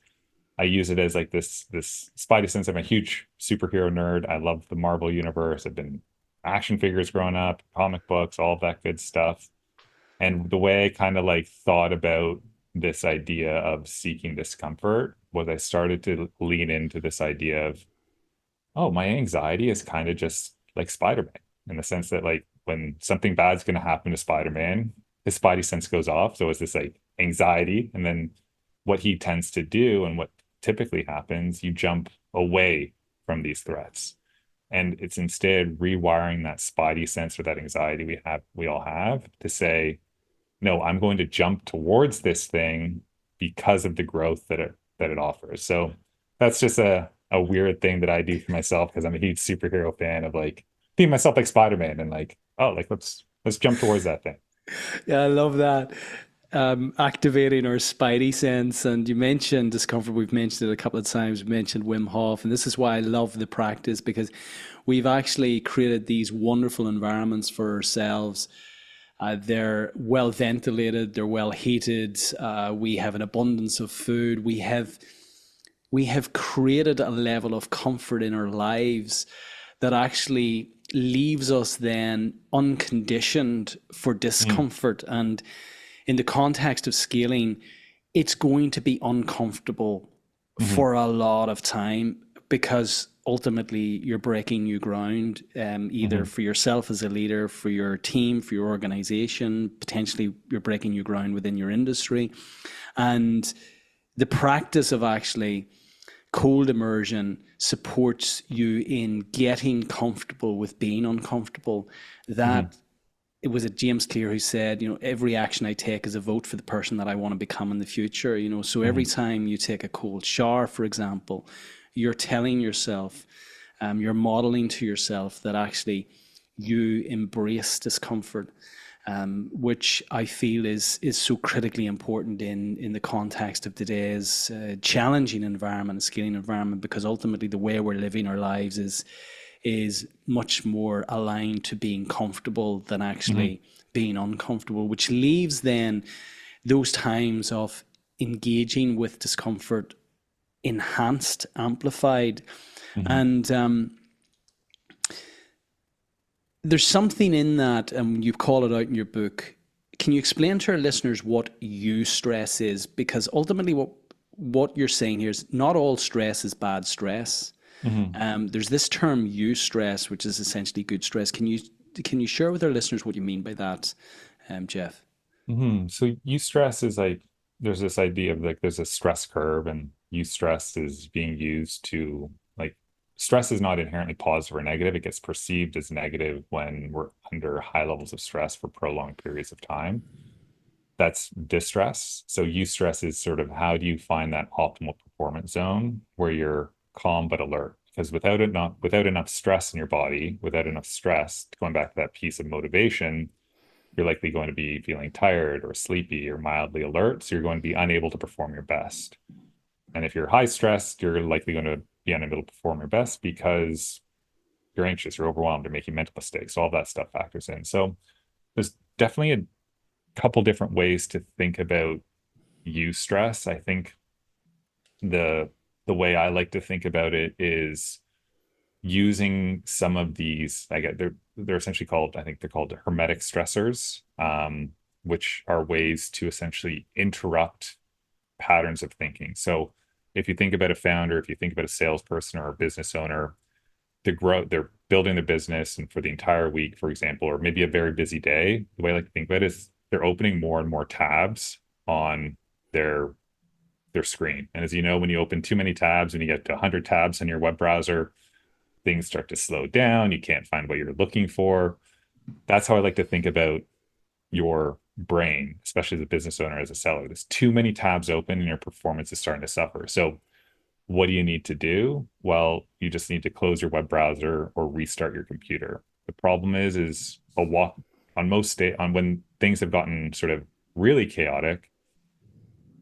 I use it as like this spidey sense. I'm a huge superhero nerd. I love the Marvel universe. I've been action figures growing up, comic books, all of that good stuff. And the way I kind of like thought about this idea of seeking discomfort was I started to lean into this idea of, oh, my anxiety is kind of just like Spider-Man in the sense that like when something bad's going to happen to Spider-Man, his spidey sense goes off. So it's this like anxiety. And then what he tends to do and what typically happens, you jump away from these threats. And it's instead rewiring that spidey sense or that anxiety we all have to say, no, I'm going to jump towards this thing because of the growth that it offers. So that's just a weird thing that I do for myself because I'm a huge superhero fan of like being myself like Spider-Man and like, oh, like let's jump towards that thing. Yeah, I love that. Activating our spidey sense. And you mentioned discomfort. We've mentioned it a couple of times. We mentioned Wim Hof. And this is why I love the practice because we've actually created these wonderful environments for ourselves. They're well ventilated, they're well heated. We have an abundance of food. We have created a level of comfort in our lives that actually leaves us then unconditioned for Mm, discomfort. And in the context of scaling, it's going to be uncomfortable mhm, for a lot of time because ultimately you're breaking new ground, either mhm, for yourself as a leader, for your team, for your organization. Potentially, you're breaking new ground within your industry. And the practice of actually cold immersion supports you in getting comfortable with being uncomfortable. mhm, That it was it James Clear who said, every action I take is a vote for the person that I want to become in the future. So every mhm, time you take a cold shower, for example, you're telling yourself, you're modeling to yourself that actually you embrace discomfort, which I feel is so critically important in the context of today's challenging environment, scaling environment, because ultimately the way we're living our lives is much more aligned to being comfortable than mhm, actually being uncomfortable, which leaves then those times of engaging with discomfort enhanced, amplified. mhm. And there's something in that, and you call it out in your book. Can you explain to our listeners what eustress is? Because ultimately, what you're saying here is not all stress is bad stress. Mhm. There's this term eustress, which is essentially good stress. Can you share with our listeners what you mean by that, Jeff? So eustress is like there's this idea of like there's a stress curve and eustress is being used to like stress is not inherently positive or negative. It gets perceived as negative when we're under high levels of stress for prolonged periods of time. That's distress. So eustress is sort of how do you find that optimal performance zone where you're calm but alert? Because without enough stress in your body, without enough stress, going back to that piece of motivation, you're likely going to be feeling tired or sleepy or mildly alert. So you're going to be unable to perform your best. And if you're high stressed, you're likely going to be unable to perform your best because you're anxious, you're overwhelmed, you're making mental mistakes. All that stuff factors in. So there's definitely a couple different ways to think about stress. I think the the way I like to think about it is using some of these, I get they're essentially called, I think they're called hermetic stressors, which are ways to essentially interrupt patterns of thinking. So if you think about a founder, if you think about a salesperson or a business owner, they're building the business and for the entire week, for example, or maybe a very busy day, the way I like to think about it is they're opening more and more tabs on their their screen. And as you know, when you open too many tabs and you get to 100 tabs in your web browser, things start to slow down. You can't find what you're looking for. That's how I like to think about your brain, especially as a business owner, as a seller. There's too many tabs open and your performance is starting to suffer. So, what do you need to do? Well, you just need to close your web browser or restart your computer. The problem is a walk on most day on when things have gotten sort of really chaotic,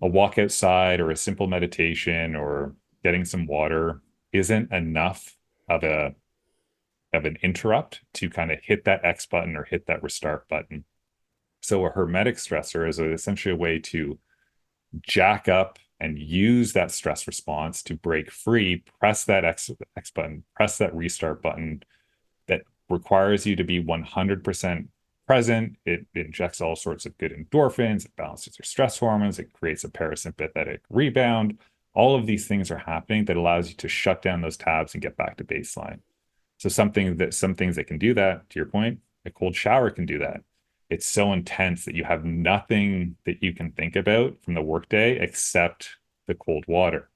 a walk outside or a simple meditation or getting some water isn't enough of a of an interrupt to kind of hit that X button or hit that restart button. So a hermetic stressor is essentially a way to jack up and use that stress response to break free, press that X button, press that restart button that requires you to be 100% present. It injects all sorts of good endorphins, it balances your stress hormones, it creates a parasympathetic rebound. All of these things are happening that allows you to shut down those tabs and get back to baseline. So some things that can do that, to your point, a cold shower can do that. It's so intense that you have nothing that you can think about from the workday except the cold water.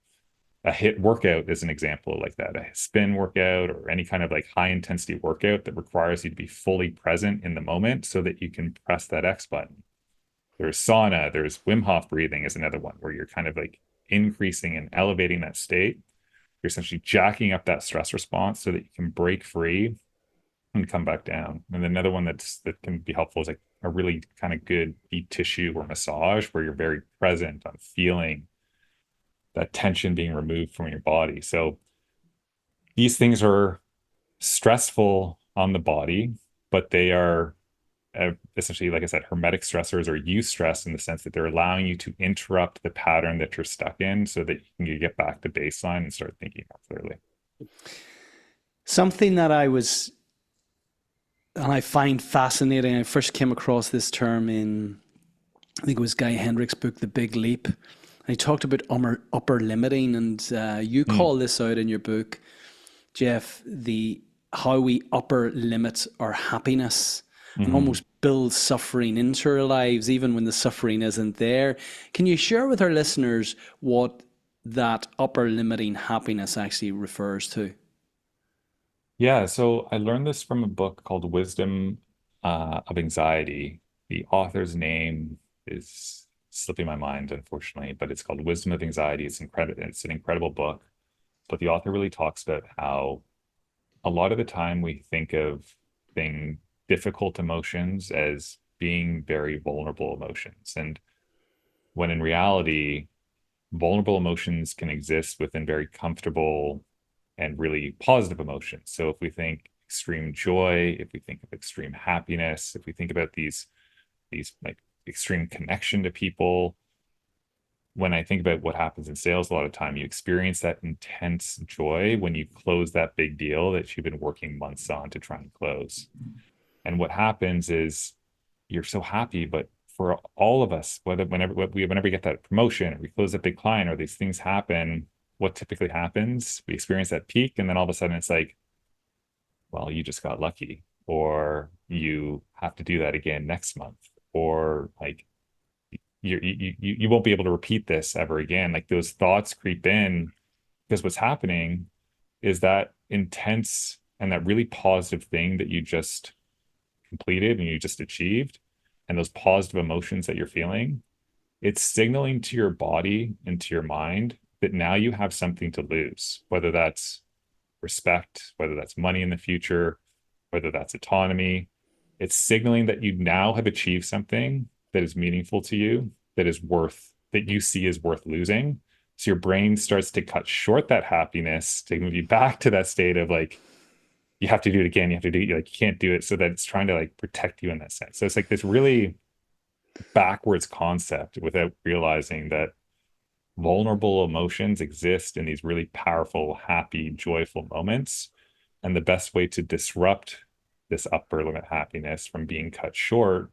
A hit workout is an example like that. A spin workout or any kind of like high intensity workout that requires you to be fully present in the moment so that you can press that X button. There's sauna, there's Wim Hof breathing is another one where you're kind of like increasing and elevating that state. You're essentially jacking up that stress response so that you can break free and come back down. And another one that can be helpful is like a really kind of good deep tissue or massage where you're very present on feeling that tension being removed from your body. So these things are stressful on the body, but they are essentially, like I said, hermetic stressors or eustress in the sense that they're allowing you to interrupt the pattern that you're stuck in so that you can get back to baseline and start thinking more clearly. Something that I find fascinating. I first came across this term in, I think it was Guy Hendricks' book, The Big Leap. And he talked about upper limiting, and you Mm, call this out in your book, Jeff, the how we upper limit our happiness and mhm. almost build suffering into our lives, even when the suffering isn't there. Can you share with our listeners what that upper limiting happiness actually refers to? Yeah, so I learned this from a book called Wisdom of Anxiety. The author's name is slipping my mind, unfortunately, but it's called Wisdom of Anxiety. It's incredible. It's an incredible book. But the author really talks about how a lot of the time we think of thing difficult emotions as being very vulnerable emotions. And when in reality, vulnerable emotions can exist within very comfortable and really positive emotions. So if we think extreme joy, if we think of extreme happiness, if we think about these like extreme connection to people, when I think about what happens in sales, a lot of time you experience that intense joy when you close that big deal that you've been working months on to try and close. And what happens is you're so happy, but for all of us, whenever we get that promotion or we close a big client or these things happen, what typically happens? We experience that peak, and then all of a sudden it's like, well, you just got lucky, or you have to do that again next month, or like you won't be able to repeat this ever again. Like those thoughts creep in because what's happening is that intense and that really positive thing that you just completed and you just achieved, and those positive emotions that you're feeling, it's signaling to your body and to your mind that now you have something to lose, whether that's respect, whether that's money in the future, whether that's autonomy. It's signaling that you now have achieved something that is meaningful to you, that you see as worth losing. So your brain starts to cut short that happiness to move you back to that state of like, you have to do it again. You have to do it. Like, you can't do it. So that it's trying to like protect you in that sense. So it's like this really backwards concept without realizing that vulnerable emotions exist in these really powerful, happy, joyful moments. And the best way to disrupt this upper limit happiness from being cut short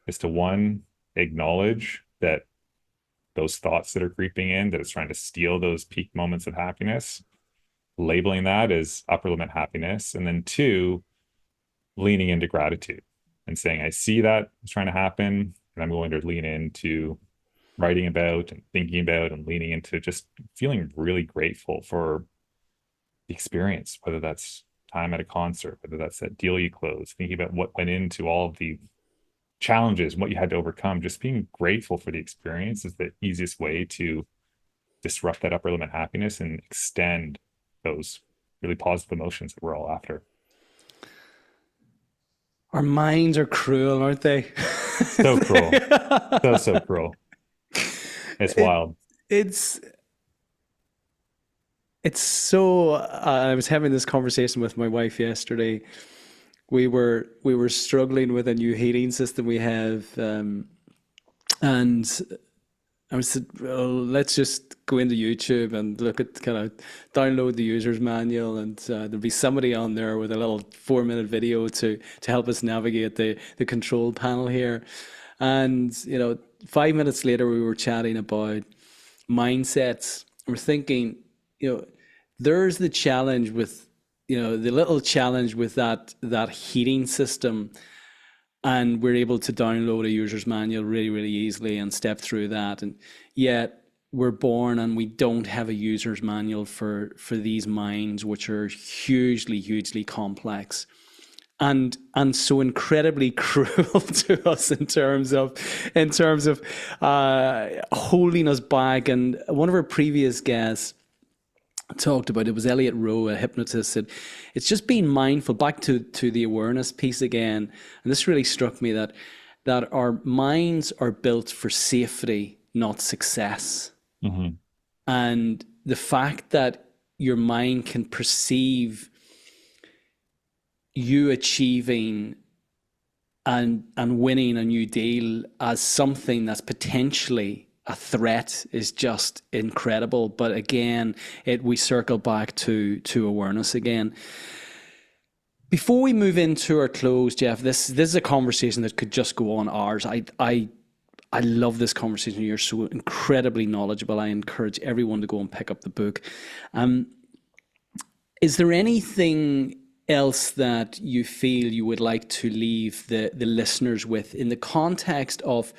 is to one, acknowledge that those thoughts that are creeping in, that it's trying to steal those peak moments of happiness, labeling that as upper limit happiness. And then two, leaning into gratitude and saying, I see that it's trying to happen, and I'm going to lean into writing about and thinking about and leaning into just feeling really grateful for the experience, whether that's time at a concert, whether that's that deal you closed, thinking about what went into all of the challenges and what you had to overcome. Just being grateful for the experience is the easiest way to disrupt that upper limit happiness and extend those really positive emotions that we're all after. Our minds are cruel, aren't they? So cruel. So cruel. It's it, wild. it's it's so. I was having this conversation with my wife yesterday, we were struggling with a new heating system we have, and I said, well, let's just go into YouTube and look at kind of download the user's manual, and there'll be somebody on there with a little 4 minute video to help us navigate the control panel here. And 5 minutes later, we were chatting about mindsets. We're thinking, you know, there's the challenge with, the little challenge with that heating system, and we're able to download a user's manual really, really easily and step through that. And yet we're born and we don't have a user's manual for these minds, which are hugely, hugely complex and so incredibly cruel to us in terms of holding us back. And one of our previous guests talked about, it was Elliot Rowe, a hypnotist, said it's just being mindful, back to the awareness piece again. And this really struck me, that our minds are built for safety, not success. Hmm. And the fact that your mind can perceive you achieving and winning a new deal as something that's potentially a threat is just incredible. But again, we circle back to awareness again. Before we move into our close, Jeff, this is a conversation that could just go on hours. I love this conversation. You're so incredibly knowledgeable. I encourage everyone to go and pick up the book. Um, is there anything else that you feel you would like to leave the listeners with in the context of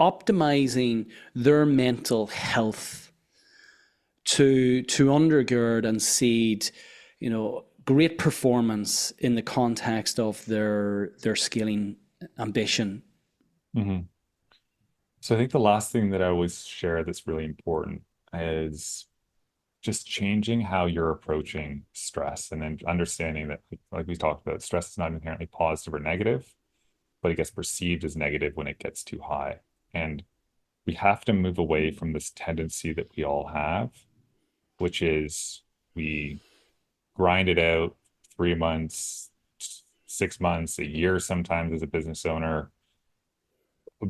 optimizing their mental health to undergird and seed, great performance in the context of their scaling ambition? Hmm. So I think the last thing that I always share that's really important is just changing how you're approaching stress, and then understanding that, like we talked about, stress is not inherently positive or negative, but it gets perceived as negative when it gets too high. And we have to move away from this tendency that we all have, which is we grind it out 3 months, 6 months, a year sometimes as a business owner,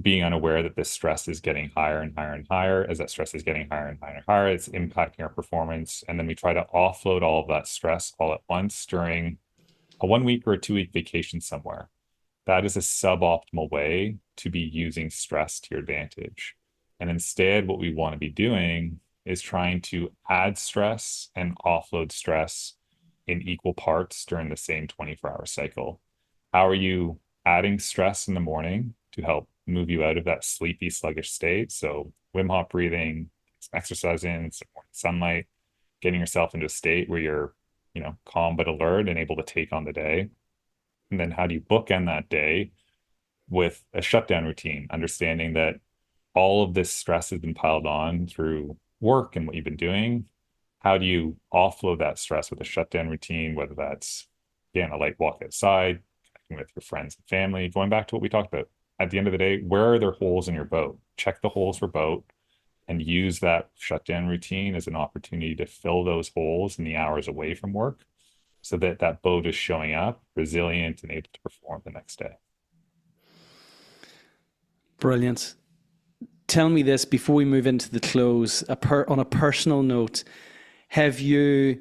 being unaware that this stress is getting higher and higher and higher. As that stress is getting higher and higher and higher, it's impacting our performance. And then we try to offload all of that stress all at once during a 1 week or a 2 week vacation somewhere. That is a suboptimal way to be using stress to your advantage. And instead, what we want to be doing is trying to add stress and offload stress in equal parts during the same 24-hour cycle. How are you adding stress in the morning to help move you out of that sleepy, sluggish state? So, Wim Hof breathing, some exercising, some morning sunlight, getting yourself into a state where you're, calm but alert and able to take on the day. And then how do you bookend that day with a shutdown routine, understanding that all of this stress has been piled on through work and what you've been doing? How do you offload that stress with a shutdown routine, whether that's, again, a light walk outside, connecting with your friends and family, going back to what we talked about. At the end of the day, where are there holes in your boat? Check the holes for boat and use that shutdown routine as an opportunity to fill those holes in the hours away from work, so that that boat is showing up resilient and able to perform the next day. Brilliant. Tell me this before we move into the close. On a personal note, have you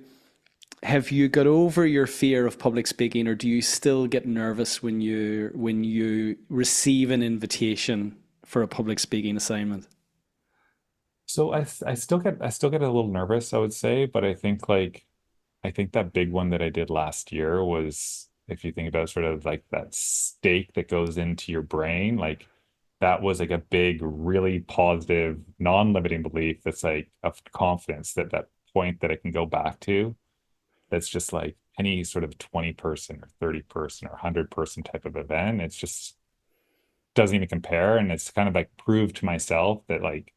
have you got over your fear of public speaking, or do you still get nervous when you receive an invitation for a public speaking assignment? So I still get a little nervous, I would say, but I think that big one that I did last year was, if you think about sort of like that stake that goes into your brain, like that was like a big, really positive, non-limiting belief that's like of confidence, that point that I can go back to, that's just like any sort of 20 person or 30 person or 100 person type of event. It's just doesn't even compare. And it's kind of like proved to myself that like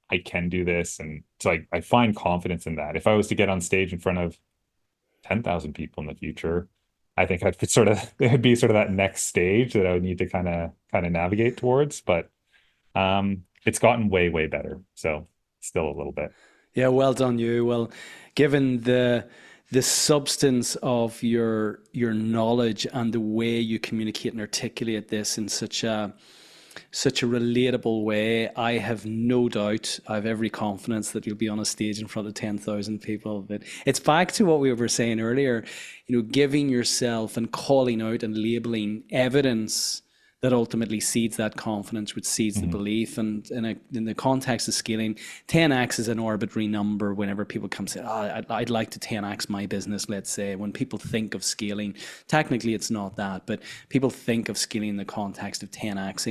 I can do this. And so I find confidence in that. If I was to get on stage in front of 10,000 people in the future, I think I'd sort of, it'd be sort of that next stage that I would need to kind of navigate towards. But it's gotten way, way better. So still a little bit. Yeah, well done you. Well, given the substance of your knowledge and the way you communicate and articulate this in such a relatable way. I have no doubt, I have every confidence that you'll be on a stage in front of 10,000 people. But it's back to what we were saying earlier, giving yourself and calling out and labeling evidence that ultimately seeds that confidence, which seeds the Mhm. belief. And in the context of scaling, 10x is an arbitrary number. Whenever people come say, oh, I'd like to 10x my business, let's say, when people think of scaling, technically it's not that, but people think of scaling in the context of 10x.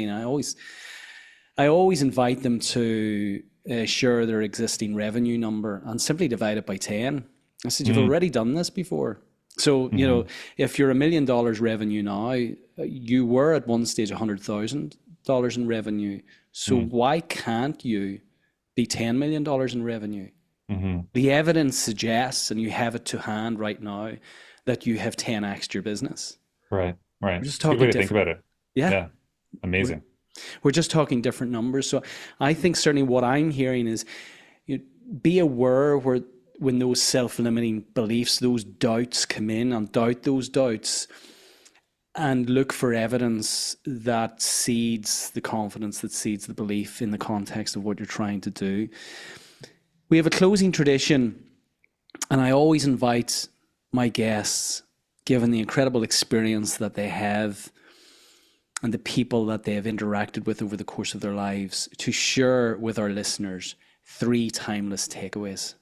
I always invite them to share their existing revenue number and simply divide it by 10. I said, you've Mhm. already done this before. So, Mhm. if you're $1 million revenue now, you were at one stage $100,000 in revenue. So Mhm. why can't you be $10 million in revenue? Mhm. The evidence suggests, and you have it to hand right now, that you have 10x your business. Right. Right. We're just It's a good way talking to think different. about it. Yeah, Yeah. we're Amazing. we're just talking different numbers. So I think certainly what I'm hearing is, you be aware where when those self-limiting beliefs, those doubts come in, and doubt those doubts, and look for evidence that seeds the confidence, that seeds the belief in the context of what you're trying to do. We have a closing tradition, and I always invite my guests, given the incredible experience that they have and the people that they have interacted with over the course of their lives, to share with our listeners three timeless takeaways.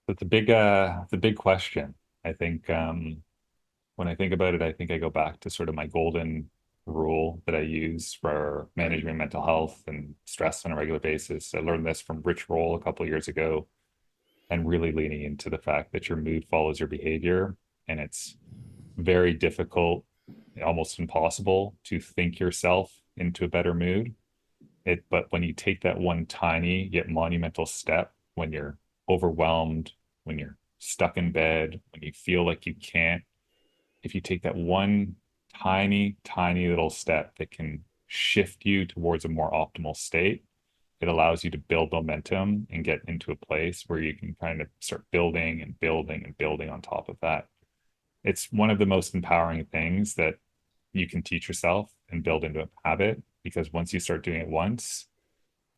But the big question. I think when I think about it, I think I go back to sort of my golden rule that I use for managing mental health and stress on a regular basis. I learned this from Rich Roll a couple of years ago, and really leaning into the fact that your mood follows your behavior, and it's very difficult, almost impossible, to think yourself into a better mood. But when you take that one tiny yet monumental step, when you're overwhelmed, when you're stuck in bed, when you feel like you can't, if you take that one tiny, tiny little step that can shift you towards a more optimal state, it allows you to build momentum and get into a place where you can kind of start building and building and building on top of that. It's one of the most empowering things that you can teach yourself and build into a habit, because once you start doing it once,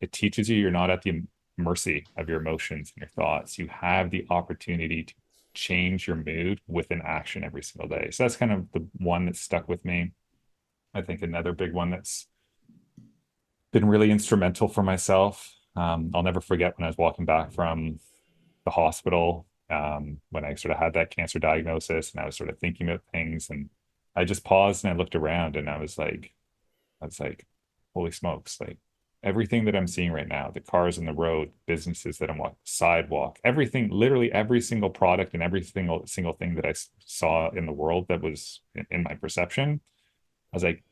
it teaches you you're not at the mercy of your emotions and your thoughts. You have the opportunity to change your mood with an action every single day. So that's kind of the one that stuck with me. I think another big one that's been really instrumental for myself. I'll never forget when I was walking back from the hospital, when I sort of had that cancer diagnosis, and I was sort of thinking about things, and I just paused and I looked around, and I was like, holy smokes, like everything that I'm seeing right now, the cars on the road, businesses that I'm walking, sidewalk, everything, literally every single product and every single thing that I saw in the world that was in my perception, I was like,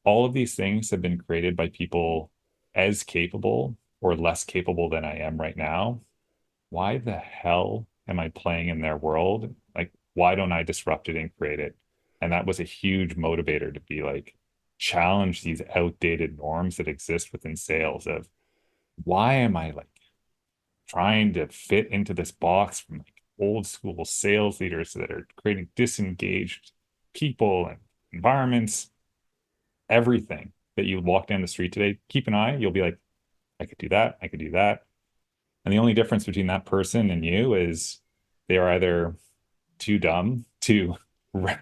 all of these things have been created by people as capable or less capable than I am right now. Why the hell am I playing in their world? Like, why don't I disrupt it and create it? And that was a huge motivator to be like, challenge these outdated norms that exist within sales of, why am I like trying to fit into this box from like old school sales leaders that are creating disengaged people and environments, everything that you walk down the street today, keep an eye, you'll be like, I could do that, I could do that. And the only difference between that person and you is they are either too dumb to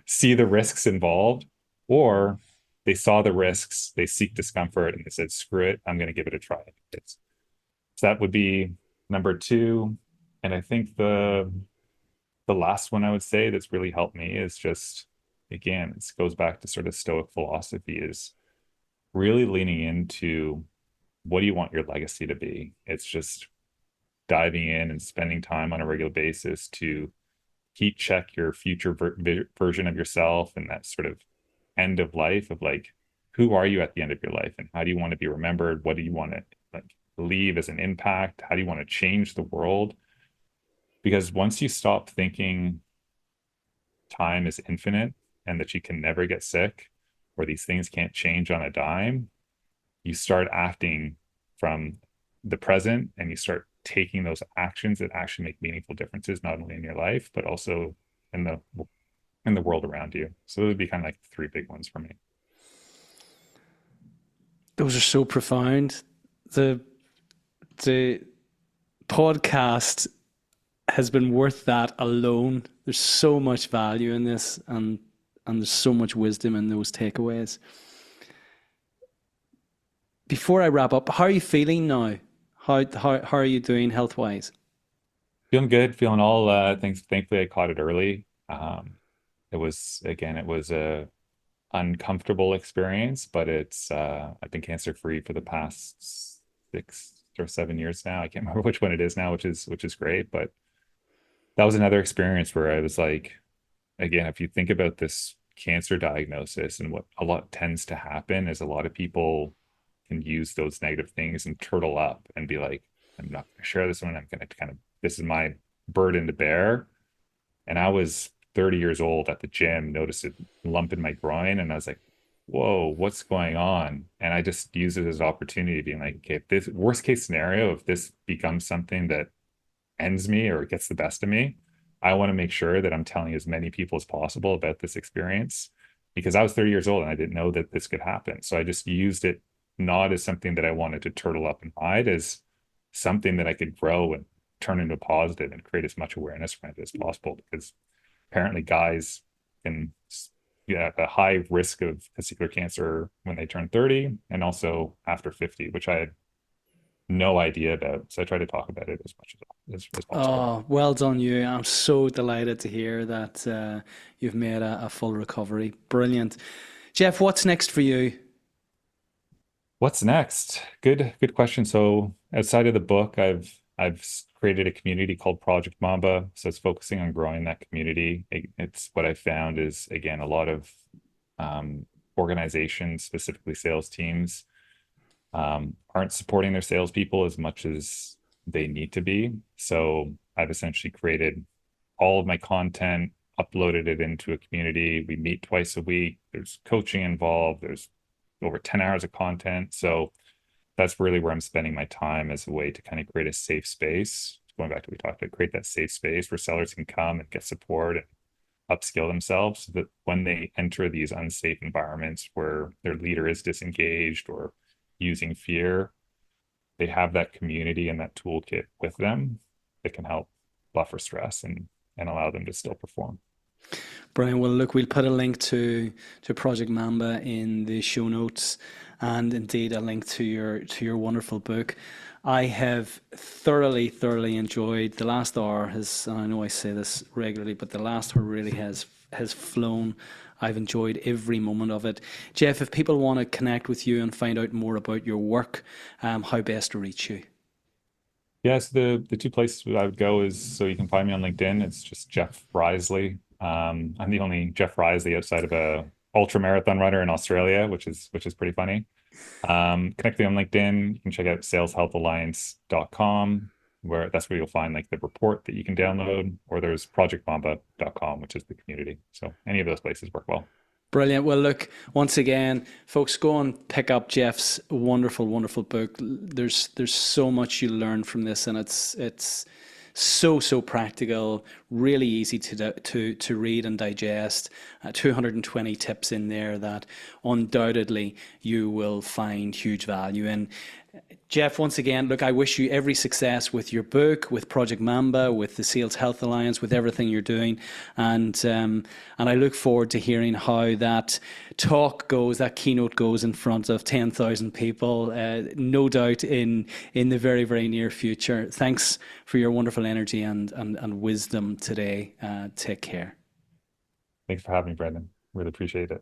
see the risks involved, or they saw the risks, they seek discomfort, and they said, screw it, I'm going to give it a try. So that would be number two. And I think the last one I would say that's really helped me is just, again, it goes back to sort of Stoic philosophy, is really leaning into what do you want your legacy to be? It's just diving in and spending time on a regular basis to heat check your future version of yourself, and that sort of end of life of like, who are you at the end of your life, and how do you want to be remembered? What do you want to like leave as an impact? How do you want to change the world? Because once you stop thinking time is infinite and that you can never get sick or these things can't change on a dime, you start acting from the present, and you start taking those actions that actually make meaningful differences, not only in your life, but also in the world around you. So those would be kind of like three big ones for me. Those are so profound. The the podcast has been worth that alone. There's so much value in this, and there's so much wisdom in those takeaways. Before I wrap up, how are you feeling now? How are you doing health wise? Feeling good, feeling all things. Thankfully, I caught it early. It was a uncomfortable experience, but it's I've been cancer free for the past 6 or 7 years now. I can't remember which one it is now, which is great. But that was another experience where I was like, again, if you think about this cancer diagnosis and what a lot tends to happen is a lot of people can use those negative things and turtle up and be like, I'm not going to share this one. I'm going to kind of, this is my burden to bear. And I was 30 years old at the gym, noticed a lump in my groin, and I was like, whoa, what's going on? And I just used it as an opportunity, being like, okay, if this worst case scenario, if this becomes something that ends me or gets the best of me, I want to make sure that I'm telling as many people as possible about this experience because I was 30 years old and I didn't know that this could happen. So I just used it not as something that I wanted to turtle up and hide, as something that I could grow and turn into a positive and create as much awareness around it as possible. Because apparently, guys can have a high risk of testicular cancer when they turn 30 and also after 50, which I had no idea about. So I try to talk about it as much as possible. Oh, well done, you. I'm so delighted to hear that you've made a full recovery. Brilliant. Jeff, what's next for you? What's next? Good question. So outside of the book, I've created a community called Project Mamba. So it's focusing on growing that community. It's what I found is again a lot of organizations, specifically sales teams, aren't supporting their salespeople as much as they need to be. So I've essentially created all of my content, uploaded it into a community. We meet twice a week. There's coaching involved. There's over 10 hours of content. So that's really where I'm spending my time as a way to kind of create a safe space. Going back to what we talked about, create that safe space where sellers can come and get support and upskill themselves so that when they enter these unsafe environments where their leader is disengaged or using fear, they have that community and that toolkit with them that can help buffer stress and allow them to still perform. Brian, well, look, we'll put a link to Project Mamba in the show notes, and indeed a link to your wonderful book. I have thoroughly enjoyed the last hour. Has, and I know I say this regularly, but the last hour really has flown. I've enjoyed every moment of it. Jeff, if people want to connect with you and find out more about your work, how best to reach you? Yes, the two places I would go is so you can find me on LinkedIn. It's just Jeff Riseley. I'm the only Jeff Riseley outside of a ultra marathon runner in Australia, which is pretty funny. Connect me on LinkedIn. You can check out saleshealthalliance.com, where that's where you'll find like the report that you can download, or there's projectmamba.com, which is the community. So any of those places work well. Brilliant. Well, look, once again, folks, go and pick up Jeff's wonderful book. There's so much you learn from this, and it's so practical, really easy to read and digest. 220 tips in there that undoubtedly you will find huge value in. Jeff, once again, look, I wish you every success with your book, with Project Mamba, with the Sales Health Alliance, with everything you're doing, and I look forward to hearing how that talk goes, that keynote goes in front of 10,000 people, no doubt in the very near future. Thanks for your wonderful energy and wisdom today. Take care. Thanks for having me, Brendan. Really appreciate it.